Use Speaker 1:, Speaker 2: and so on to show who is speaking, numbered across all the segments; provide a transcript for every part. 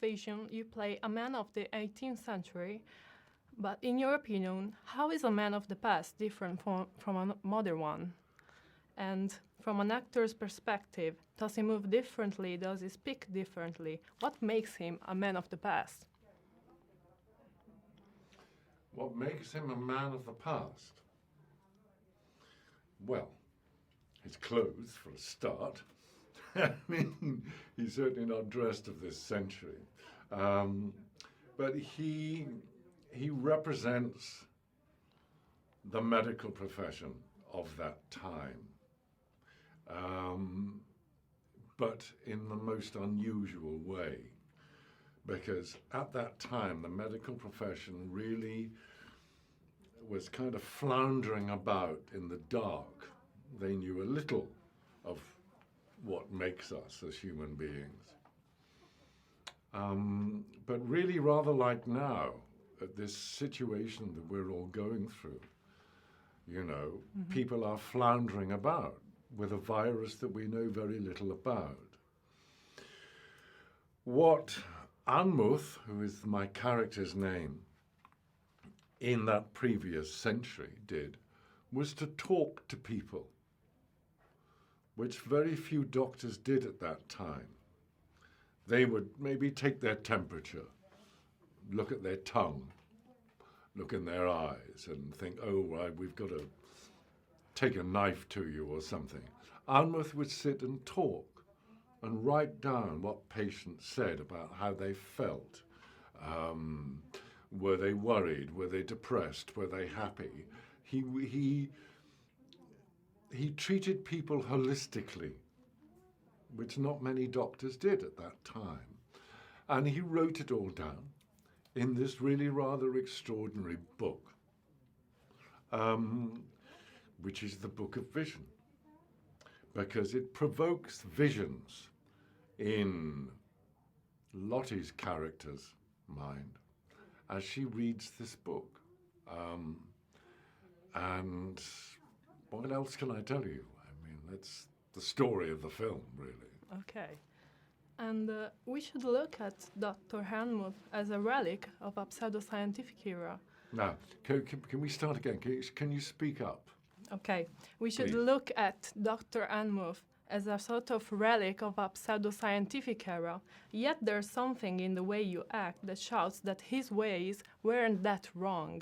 Speaker 1: Vision, you play a man of the 18th century, but in your opinion, how is a man of the past different from a modern one? And from an actor's perspective, does he move differently? Does he speak differently? What makes him a man of the past?
Speaker 2: What makes him a man of the past? Well, his clothes, for a start. I mean, he's certainly not dressed of this century. But he represents the medical profession of that time. But in the most unusual way, because at that time the medical profession really was kind of floundering about in the dark. They knew a little of what makes us as human beings. But really rather like now, at this situation that we're all going through, you know, people are floundering about with a virus that we know very little about. What Anmuth, who is my character's name, in that previous century did, was to talk to people, which very few doctors did at that time. They would maybe take their temperature, look at their tongue, look in their eyes and think, oh, right, we've got to take a knife to you or something. Anmuth would sit and talk and write down what patients said about how they felt. Were they worried? Were they depressed? Were they happy? He treated people holistically, which not many doctors did at that time. And he wrote it all down in this really rather extraordinary book, which is the Book of Vision, because it provokes visions in Lottie's character's mind as she reads this book. And what else can I tell you? I mean, that's the story of the film, really.
Speaker 1: Okay. And we should look at Dr. Helmut as a relic of a pseudoscientific era.
Speaker 2: Now, can we start again? Can you speak up?
Speaker 1: Okay. We should
Speaker 2: Please.
Speaker 1: look at Dr. Helmut as a sort of relic of a pseudoscientific era, yet there's something in the way you act that shouts that his ways weren't that wrong.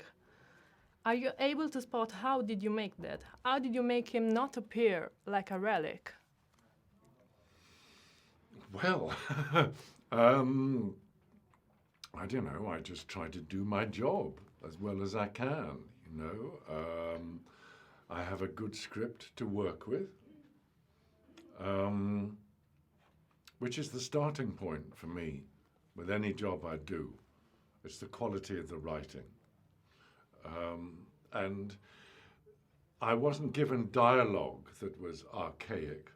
Speaker 1: Are you able to spot how did you make that? How did you make him not appear like a relic?
Speaker 2: Well, I don't know, I just try to do my job as well as I can, you know. I have a good script to work with, which is the starting point for me with any job I do. It's the quality of the writing. And I wasn't given dialogue that was archaic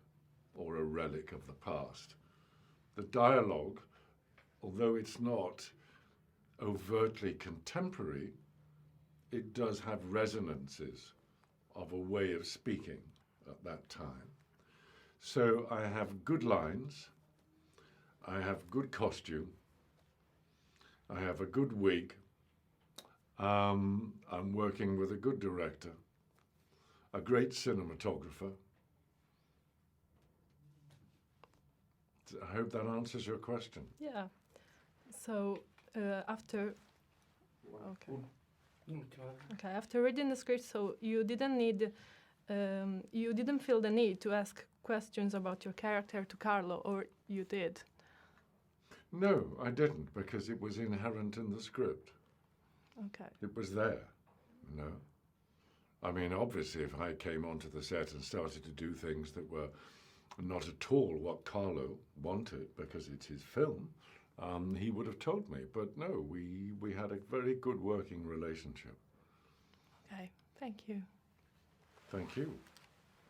Speaker 2: or a relic of the past. The dialogue, although it's not overtly contemporary, it does have resonances of a way of speaking at that time. So I have good lines, I have good costume, I have a good wig, I'm working with a good director, a great cinematographer. I hope that answers your question.
Speaker 1: Yeah. So after after reading the script, so you didn't feel the need to ask questions about your character to Carlo, or you did?
Speaker 2: No, I didn't, because it was inherent in the script.
Speaker 1: Okay.
Speaker 2: It was there, you know. I mean, obviously, if I came onto the set and started to do things that were not at all what Carlo wanted, because it's his film, he would have told me. But no, we had a very good working relationship.
Speaker 1: Okay, thank you.
Speaker 2: Thank you.